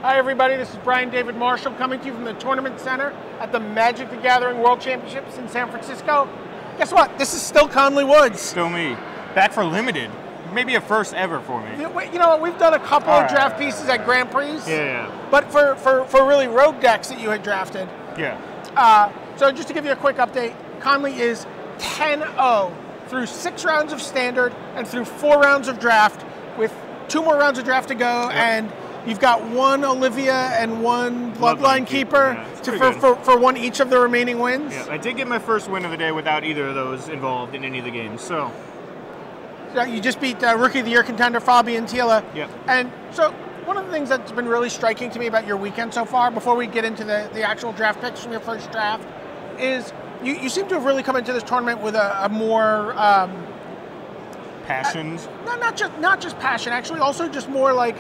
Hi everybody, this is Brian David Marshall coming to you from the Tournament Center at the Magic the Gathering World Championships in San Francisco. Guess what? This is still Conley Woods. Still me. Back for limited. Maybe a first ever for me. You know what? We've done a couple of draft pieces at Grand Prix. Yeah. But for really rogue decks that you had drafted. Yeah. So just to give you a quick update, Conley is 10-0 through 6 rounds of Standard and through 4 rounds of draft with 2 more rounds of draft to go. Yep. And you've got 1 Olivia and 1 Bloodline Keeper for 1 each of the remaining wins. Yeah, I did get my first win of the day without either of those involved in any of the games. So you just beat Rookie of the Year contender Fabian Thiele. Yep. And so one of the things that's been really striking to me about your weekend so far, before we get into the actual draft picks from your first draft, is you seem to have really come into this tournament with a more passion. Not just passion, actually, also just more like,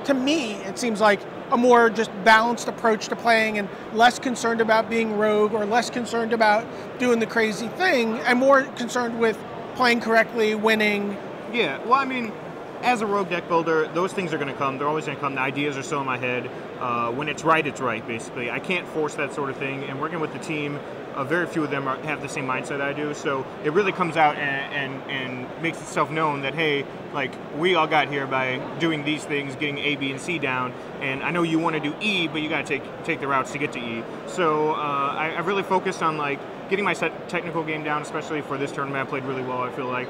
to me, it seems like a more just balanced approach to playing and less concerned about being rogue or less concerned about doing the crazy thing and more concerned with playing correctly, winning. Yeah, well, I mean, as a rogue deck builder, those things are going to come. They're always going to come. The ideas are still in my head. When it's right, basically. I can't force that sort of thing. And working with the team, very few of them have the same mindset I do. So it really comes out and makes itself known that, hey, like, we all got here by doing these things, getting A, B, and C down. And I know you want to do E, but you got to take the routes to get to E. So I really focused on, like, getting my technical game down, especially for this tournament. I played really well, I feel like.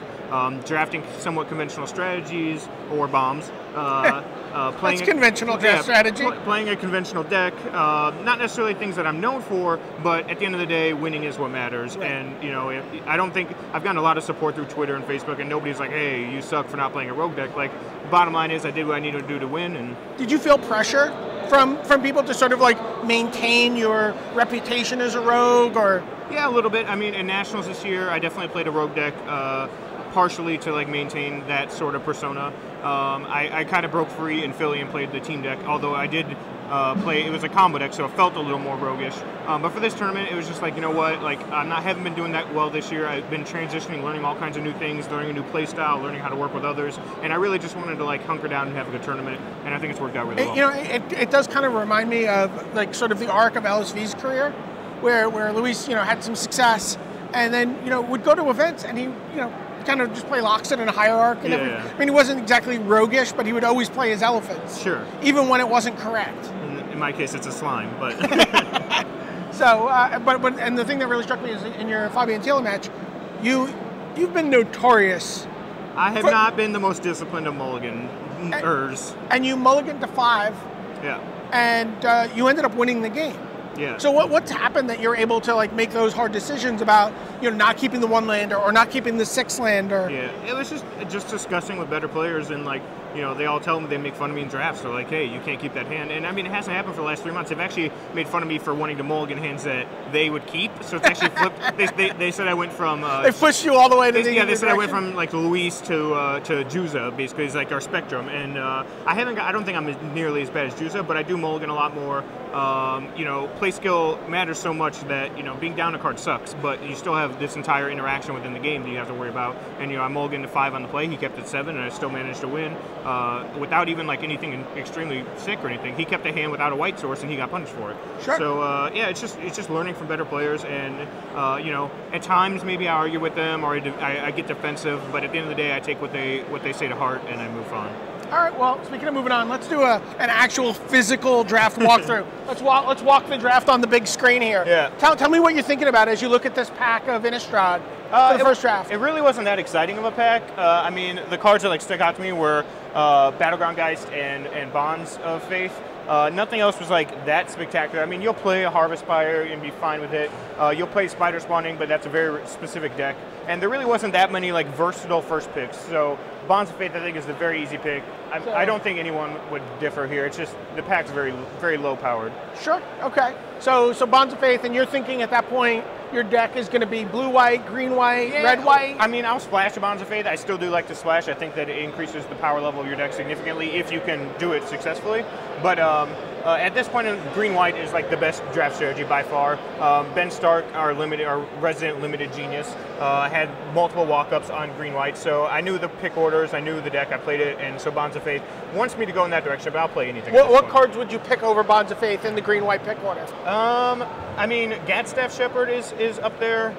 Drafting somewhat conventional strategies or bombs. That's conventional strategy. Playing a conventional deck. Not necessarily things that I'm known for, but at the end of the day, winning is what matters. Right. And, you know, I don't think I've gotten a lot of support through Twitter and Facebook, and nobody's like, hey, you suck for not playing a rogue deck. Like, bottom line is I did what I needed to do to win. And did you feel pressure from people to sort of like maintain your reputation as a rogue? Or yeah, a little bit. I mean, in Nationals this year, I definitely played a rogue deck, partially to like maintain that sort of persona. I kind of broke free in Philly and played the team deck, although I did it was a combo deck, so it felt a little more roguish. But for this tournament, it was just like, you know what, like, haven't been doing that well this year. I've been transitioning, learning all kinds of new things, learning a new play style, learning how to work with others, and I really just wanted to like hunker down and have a good tournament, and I think it's worked out really well. You know, it does kind of remind me of like sort of the arc of LSV's career, where Luis, you know, had some success, and then, you know, would go to events and he, you know, kind of just play Loxodon in a hierarch. And I mean, he wasn't exactly roguish, but he would always play his elephants. Sure. Even when it wasn't correct. In my case, it's a slime, but. So, and the thing that really struck me is in your Fabian Thiele match, you've been notorious. I have not been the most disciplined of mulliganers. And you mulliganed to 5. Yeah. And you ended up winning the game. Yeah. So what's happened that you're able to like make those hard decisions about, you know, not keeping the 1 lander or not keeping the 6 lander? Yeah, it was just discussing with better players, and like, you know, they all tell me, they make fun of me in drafts. They're like, hey, you can't keep that hand. And I mean, it hasn't happened for the last 3 months. They've actually made fun of me for wanting to mulligan hands that they would keep. So it's actually flipped. They said I went from they pushed you all the way to they said I went from like Luis to Juza, basically, is like our spectrum. And I don't think I'm nearly as bad as Juza, but I do mulligan a lot more. You know, play skill matters so much that, you know, being down a card sucks, but you still have this entire interaction within the game that you have to worry about. And, you know, I mulliganed to 5 on the play. He kept it 7, and I still managed to win without even like anything extremely sick or anything. He kept a hand without a white source, and he got punished for it. Sure. So yeah, it's just learning from better players, and you know, at times maybe I argue with them or I get defensive, but at the end of the day, I take what they say to heart and I move on. All right, well, speaking of moving on, let's do an actual physical draft walkthrough. Let's walk the draft on the big screen here. Yeah. Tell me what you're thinking about as you look at this pack of Innistrad for the first draft. It really wasn't that exciting of a pack. I mean, the cards that like stuck out to me were Battleground Geist and Bonds of Faith. Nothing else was like that spectacular. I mean, you'll play a Harvest Spire and be fine with it. You'll play Spider Spawning, but that's a very specific deck. And there really wasn't that many like versatile first picks. So Bonds of Faith, I think, is the very easy pick. I don't think anyone would differ here. It's just the pack's very, very low powered. Sure. Okay. So Bonds of Faith, and you're thinking at that point your deck is going to be blue-white, green-white, red-white? I mean, I'll splash the Bonds of Faith. I still do like to splash. I think that it increases the power level shuffle your deck significantly if you can do it successfully. But at this point, green-white is like the best draft strategy by far. Ben Stark, our resident limited genius, had multiple walk-ups on green-white, so I knew the pick orders, I knew the deck, I played it, and so Bonds of Faith wants me to go in that direction, but I'll play anything. What cards would you pick over Bonds of Faith in the green-white pick order? I mean, Gatstaff Shepherd is up there.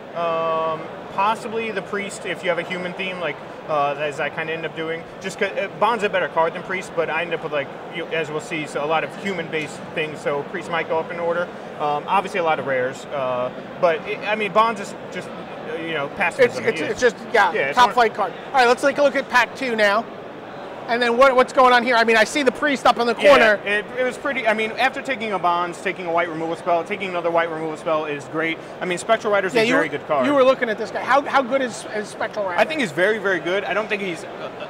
Possibly the Priest if you have a human theme, like as I kind of end up doing. Just because Bond's a better card than Priest, but I end up with, like, as we'll see, so a lot of human-based things. So Priest might go up in order. Obviously, a lot of rares, but I mean, Bonds is just pacifism. It's just top flight card. All right, let's take a look at pack 2 now. And then what's going on here? I mean, I see the Priest up in the corner. Yeah, it was pretty. I mean, after taking a Bonds, taking a white removal spell, taking another white removal spell is great. I mean, Spectral Rider's a very good card. You were looking at this guy. How good is Spectral Rider? I think he's very, very good. I don't think he's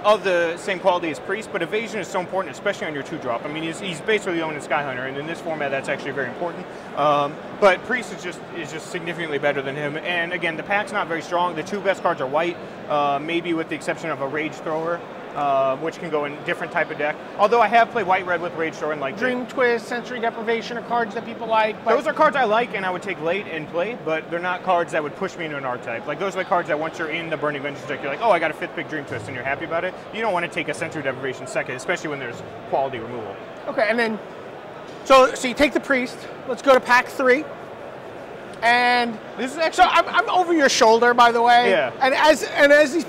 of the same quality as Priest, but evasion is so important, especially on your 2-drop. I mean, he's basically owning Sky Hunter, and in this format, that's actually very important. But Priest is just significantly better than him. And again, the pack's not very strong. The 2 best cards are white, maybe with the exception of a Rage Thrower. Which can go in different type of deck. Although I have played white-red with Rage Thrower and like Dream Twist, Sensory Deprivation are cards that people like. Those are cards I like and I would take late and play, but they're not cards that would push me into an archetype. Like, those are the cards that once you're in the Burning Vengeance deck, you're like, oh, I got a 5th pick Dream Twist, and you're happy about it. You don't want to take a Sensory Deprivation second, especially when there's quality removal. Okay, and then so you take the Priest. Let's go to pack 3. And this is actually I'm over your shoulder, by the way. Yeah. And as these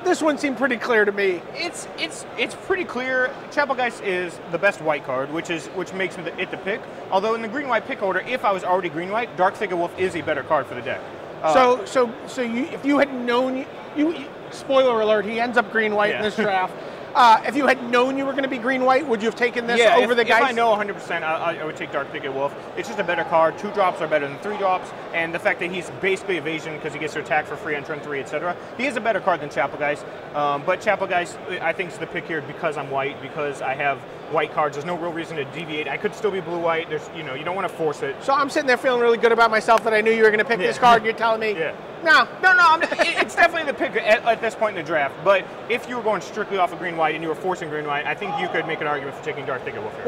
this one seemed pretty clear to me. It's pretty clear. Chapelgeist is the best white card, which makes it the pick. Although in the green-white pick order, if I was already green-white, Dark Thicket Wolf is a better card for the deck. So if you had known spoiler alert, he ends up green-white in this draft. If you had known you were going to be green-white, would you have taken this over the Geist? If I know 100%, I would take Dark Thicket Wolf. It's just a better card. 2-drops are better than 3-drops, and the fact that he's basically evasion because he gets to attack for free on turn 3, etc. He is a better card than Chapelgeist, but Chapelgeist, I think, is the pick here because I'm white, because I have white cards. There's no real reason to deviate. I could still be blue-white. There's, you don't want to force it. So I'm sitting there feeling really good about myself that I knew you were going to pick this card. You're telling me, no. It's definitely the pick at this point in the draft. But if you were going strictly off of green-white and you were forcing green-white, I think you could make an argument for taking Dark Thicket Wolf here.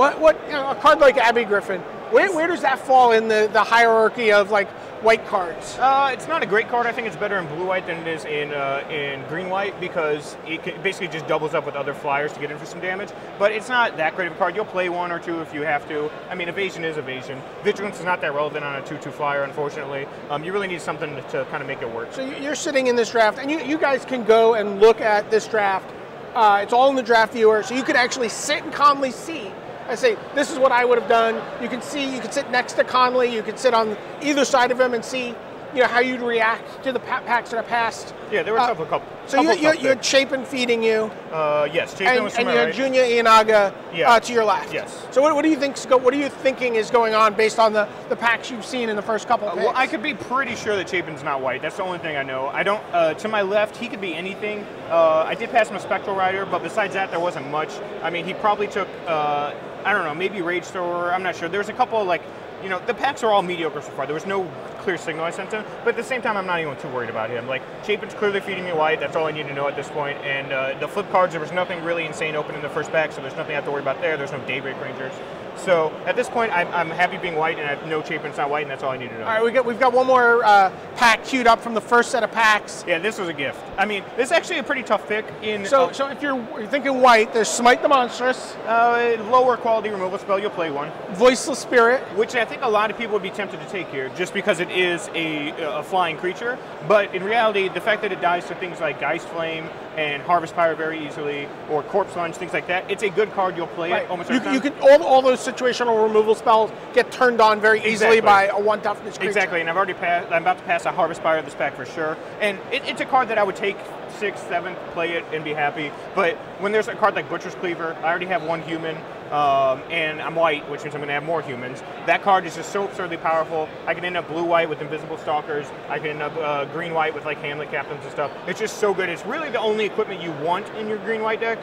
A card like Abbey Griffin, where does that fall in the hierarchy of, like, white cards? It's not a great card. I think it's better in blue-white than it is in green-white because it basically just doubles up with other flyers to get in for some damage. But it's not that great of a card. You'll play 1 or 2 if you have to. I mean, evasion is evasion. Vigilance is not that relevant on a 2/2 flyer, unfortunately. You really need something to kind of make it work. So you're sitting in this draft, and you guys can go and look at this draft. It's all in the draft viewer, so you could actually sit in Conley's seat. I say, this is what I would have done. You can sit next to Conley. You could sit on either side of him and see, how you'd react to the packs that are passed. Yeah, there were a couple. So you had Chapin feeding you. Yes, Chapin was to my right. And you had Junya Ianaga to your left. Yes. So what do you think? What are you thinking is going on based on the packs you've seen in the first couple of picks? Well, I could be pretty sure that Chapin's not white. That's the only thing I know. I don't. To my left, he could be anything. I did pass him a Spectral Rider, but besides that, there wasn't much. I mean, he probably took. I don't know, maybe Rage Thrower. I'm not sure. There's a couple the packs are all mediocre so far. There was no clear signal I sent him, but at the same time, I'm not even too worried about him. Like, Chapin's clearly feeding me white. That's all I need to know at this point. And the flip cards, there was nothing really insane open in the first pack, so there's nothing I have to worry about there. There's no Daybreak Rangers. So at this point, I'm happy being white, and I know Chapin's not white, and that's all I need to know. All right, we've got one more pack queued up from the first set of packs. Yeah, this was a gift. I mean, this is actually a pretty tough pick. So if you're thinking white, there's Smite the Monstrous. Lower quality removal spell, you'll play 1. Voiceless Spirit. Which I think a lot of people would be tempted to take here, just because it is a flying creature. But in reality, the fact that it dies to things like Geist Flame and Harvest Pyre very easily, or Corpse Lunge, things like that, it's a good card. You'll play it almost every time. You can all those situational removal spells get turned on very easily by a 1 toughness creature. Exactly, and I'm about to pass a Harvest Pyre this pack for sure. And it's a card that I would take 6th, 7th, play it, and be happy. But when there's a card like Butcher's Cleaver, I already have 1 human, and I'm white, which means I'm going to have more humans. That card is just so absurdly powerful. I can end up blue-white with Invisible Stalkers. I can end up green-white with, like, Hamlet Captains and stuff. It's just so good. It's really the only equipment you want in your green-white deck.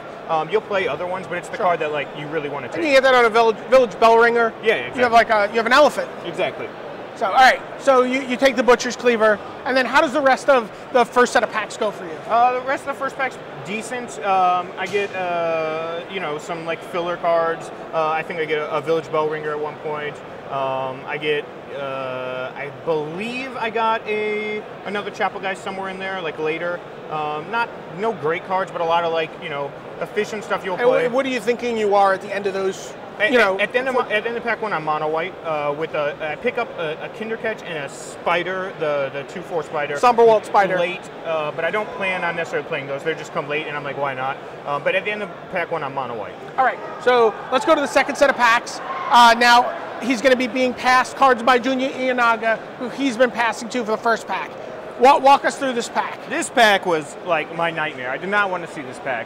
You'll play other ones, but it's the card that, like, you really want to take. And you get that on a Village Bell Ringer. Yeah, exactly. You have an elephant. Exactly. So, all right, so you take the Butcher's Cleaver, and then how does the rest of the first set of packs go for you? The rest of the first pack's decent. I get, some like filler cards. I think I get a Village Bell Ringer at one point. I get, I believe I got another Chapel Guy somewhere in there, like later. No great cards, but a lot of like, efficient stuff you'll play. What are you thinking you are at the end of those? At the end of pack one, I'm mono white with I pick up a Kindercatch and a Spider, the 2/4 Spider. Somberwalt Spider. Late, but I don't plan on necessarily playing those. They just come late, and I'm like, why not? But at the end of pack one, I'm mono white. All right, so let's go to the second set of packs. Now he's going to be being passed cards by Junior Ienaga, who he's been passing to for the first pack. Walk us through this pack. This pack was like my nightmare. I did not want to see this pack.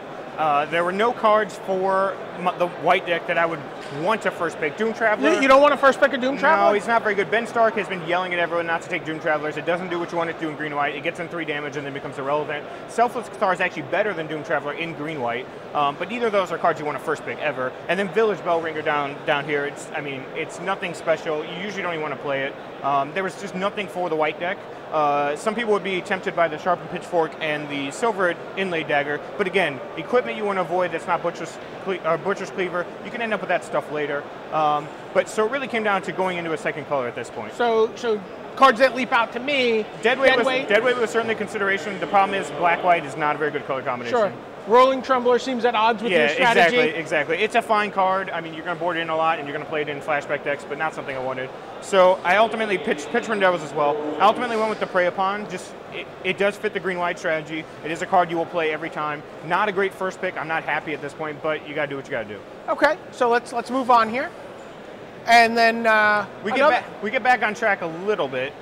There were no cards for the white deck that I would want to first pick. Doom Traveler. You don't want to first pick a Doom Traveler? No, he's not very good. Ben Stark has been yelling at everyone not to take Doom Travelers. It doesn't do what you want it to do in green and white. It gets in 3 damage and then becomes irrelevant. Selfless Cathar is actually better than Doom Traveler in green white, but neither of those are cards you want to first pick ever. And then Village Bell Ringer down here. It's nothing special. You usually don't even want to play it. There was just nothing for the white deck. Some people would be tempted by the Sharpened Pitchfork and the Silver Inlaid Dagger, but again, equipment you want to avoid that's not Butcher's Cleaver, you can end up with that stuff later. So it really came down to going into a second color at this point. So cards that leap out to me. Deadweight was certainly a consideration. The problem is black-white is not a very good color combination. Sure. Rolling Trembler seems at odds with your strategy. Exactly. It's a fine card. I mean, you're going to board it in a lot, and you're going to play it in flashback decks, but not something I wanted. So I ultimately pitched Devils as well. I ultimately went with the Prey Upon. It does fit the green-white strategy. It is a card you will play every time. Not a great first pick. I'm not happy at this point, but you got to do what you got to do. Okay, so let's move on here, and then we get back on track a little bit.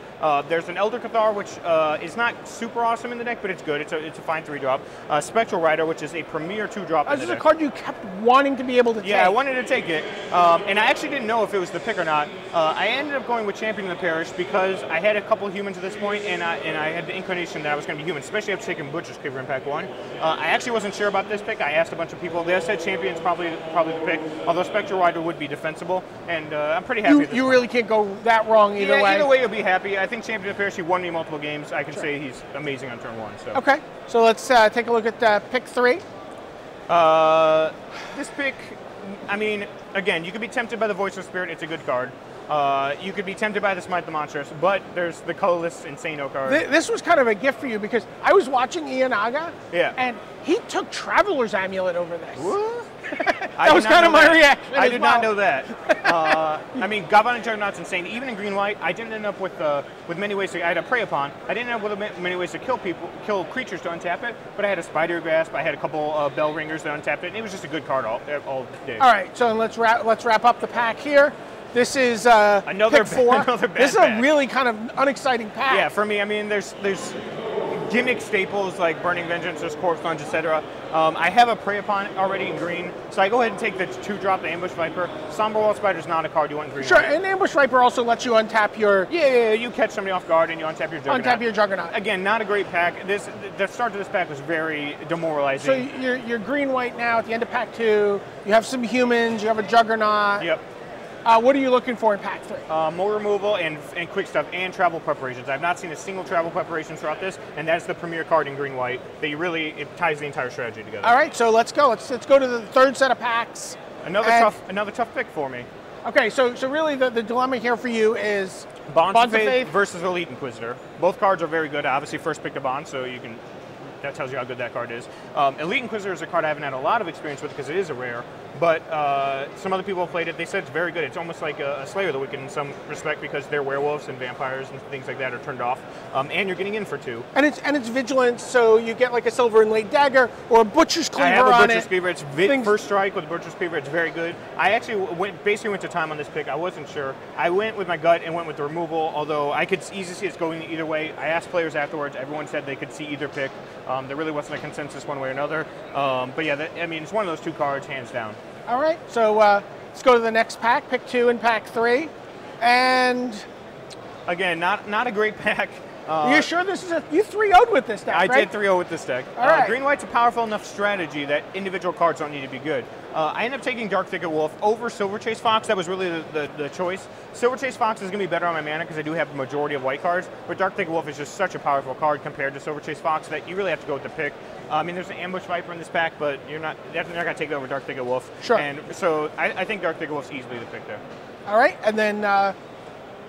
There's an Elder Cathar, which is not super awesome in the deck, but it's good. It's a fine 3-drop. Spectral Rider, which is a premier 2-drop. This is a card you kept wanting to be able to take. Yeah, I wanted to take it, and I actually didn't know if it was the pick or not. I ended up going with Champion of the Parish because I had a couple of humans at this point, and I had the inclination that I was going to be human, especially after taking Butcher's Cleaver in pack 1. I actually wasn't sure about this pick. I asked a bunch of people. They said Champion's probably the pick, although Spectral Rider would be defensible, and I'm pretty happy. You really can't go that wrong either way. Either way, you'll be happy. I think Champion of the Parish, he won me multiple games. I can say he's amazing on turn 1. So. Okay, so let's take a look at pick 3. This pick, I mean, again, you could be tempted by the Voice of Spirit. It's a good card. You could be tempted by the Smite the Monstrous, but there's the colorless Insano card. This was kind of a gift for you because I was watching Ienaga, yeah, and he took Traveler's Amulet over this. What? That was kind of my reaction. I did not know that. I mean, Gavan and Juggernaut's insane. Even in green-white, I didn't end up with many ways to. I had a Prey Upon. I didn't end up with many ways to kill creatures to untap it. But I had a Spider Grasp. I had a couple Bell Ringers that untapped it. And it was just a good card all day. All right, so let's wrap up the pack here. This is another pick 4. Another bad this is pack. A really kind of unexciting pack. Yeah, for me, I mean, there's gimmick staples like Burning Vengeance, there's Corpse Lunge, etc. I have a Prey Upon already in green, so I go ahead and take the 2-drop, the Ambush Viper. Somberwalt Spider's not a card you want in green. Sure, and Ambush Viper also lets you untap your... Yeah, you catch somebody off guard and you untap your Juggernaut. Untap your Juggernaut. Again, not a great pack. The start to this pack was very demoralizing. So you're green-white now at the end of pack 2. You have some humans, you have a Juggernaut. Yep. What are you looking for in pack 3? More removal and quick stuff and travel preparations. I've not seen a single travel preparation throughout this, and that's the premier card in green-white that it ties the entire strategy together. All right, so let's go. Let's go to the third set of packs. Another tough pick for me. Okay, so really the dilemma here for you is Bonds of Faith versus Elite Inquisitor. Both cards are very good. I obviously first picked a Bond, so you can. That tells you how good that card is. Elite Inquisitor is a card I haven't had a lot of experience with because it is a rare, but some other people have played it. They said it's very good. It's almost like a Slayer of the Wicked in some respect because their werewolves and vampires and things like that are turned off, and you're getting in for 2. And it's vigilance, so you get like a Silver Inlaid Dagger or a Butcher's Cleaver on it. I have a Butcher's Cleaver. It's first strike with a Butcher's Cleaver. It's very good. I actually basically went to time on this pick. I wasn't sure. I went with my gut and went with the removal, although I could easily see it's going either way. I asked players afterwards. Everyone said they could see either pick. There really wasn't a consensus one way or another. But yeah, I mean, it's one of those 2 cards, hands down. All right, so let's go to the next pack, pick 2 and pack 3. And again, not a great pack. You sure this is you 3-0'd with this deck, I right? did 3-0 with this deck. All right. Green-white's a powerful enough strategy that individual cards don't need to be good. I ended up taking Dark Thicket Wolf over Silver Chase Fox. That was really the choice. Silver Chase Fox is going to be better on my mana because I do have the majority of white cards, but Dark Thicket Wolf is just such a powerful card compared to Silver Chase Fox that you really have to go with the pick. I mean, there's an Ambush Viper in this pack, but they're not going to take it over Dark Thicket Wolf. Sure. And so I think Dark Thicket Wolf's easily the pick there. All right, and then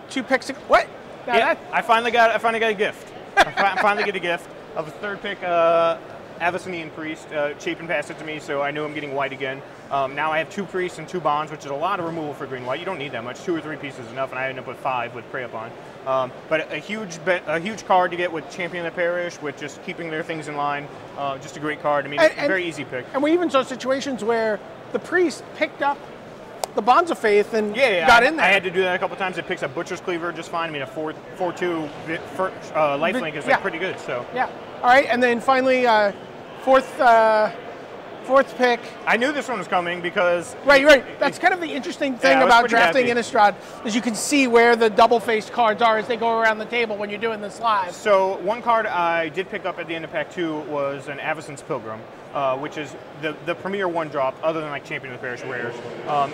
2 picks. What? Now Yeah, I finally got a gift. I finally get a gift of a 3rd pick, Avacinian Priest. Chapin passed it to me, so I knew I'm getting white again. Now I have 2 priests and 2 bonds, which is a lot of removal for green-white. You don't need that much. 2 or 3 pieces is enough, and I end up with 5 with Prey Upon. But a huge card to get with Champion of the Parish, with just keeping their things in line. Just a great card. I mean, very easy pick. And we even saw situations where the priest picked up the Bonds of Faith and yeah, got in there. I had to do that a couple times. It picks up Butcher's Cleaver just fine. I mean, a 4/2 lifelink is like pretty good. So yeah. All right, and then finally, fourth pick. I knew this one was coming because right. That's kind of the interesting thing about drafting happy. Innistrad is you can see where the double-faced cards are as they go around the table when you're doing this live. So one card I did pick up at the end of pack 2 was an Avacyn's Pilgrim, which is the premier 1-drop other than like Champion of the Parish rares,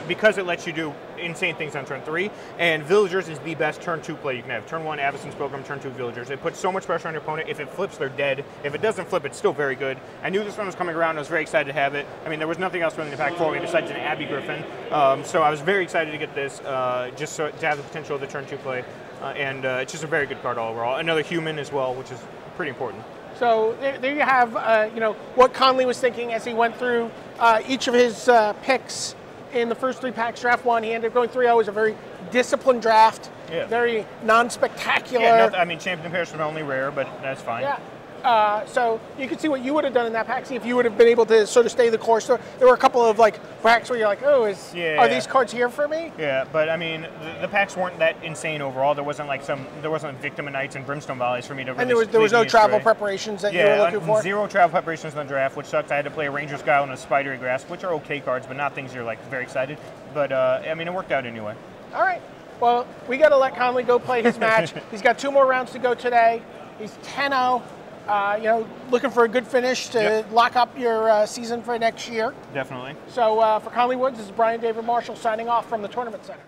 because it lets you do insane things on turn 3, and Villagers is the best turn 2 play you can have. Turn 1 Avacyn's Pilgrim, turn 2 Villagers. It puts so much pressure on your opponent. If it flips, they're dead. If it doesn't flip, it's still very good. I knew this one was coming around. I was very excited to have it. I mean, there was nothing else really in the pack 4 besides an Abbey Griffin, so I was very excited to get this, just so to have the potential of the turn 2 play, and it's just a very good card all overall. Another human as well, which is pretty important. So there you have, what Conley was thinking as he went through each of his picks in the first 3 packs. Draft 1, he ended up going 3-0. It was a very disciplined draft, very non-spectacular. Yeah, I mean, Champion of the Parish was only rare, but that's fine. Yeah. So you can see what you would have done in that pack. See if you would have been able to sort of stay the course. There were a couple of like packs where you're like, oh, are these cards here for me? Yeah, but I mean, the packs weren't that insane overall. There wasn't like Victim of Nights and Brimstone Valleys for me to. And there was no travel preparations that you were looking for. 0 travel preparations in the draft, which sucked. I had to play a Ranger's Guile and a Spidery Grasp, which are okay cards, but not things you're like very excited. But I mean, it worked out anyway. All right. Well, we got to let Conley go play his match. He's got 2 more rounds to go today. He's 10-0. Looking for a good finish to lock up your season for next year. Definitely. So for Conley Woods, this is Brian David Marshall signing off from the Tournament Center.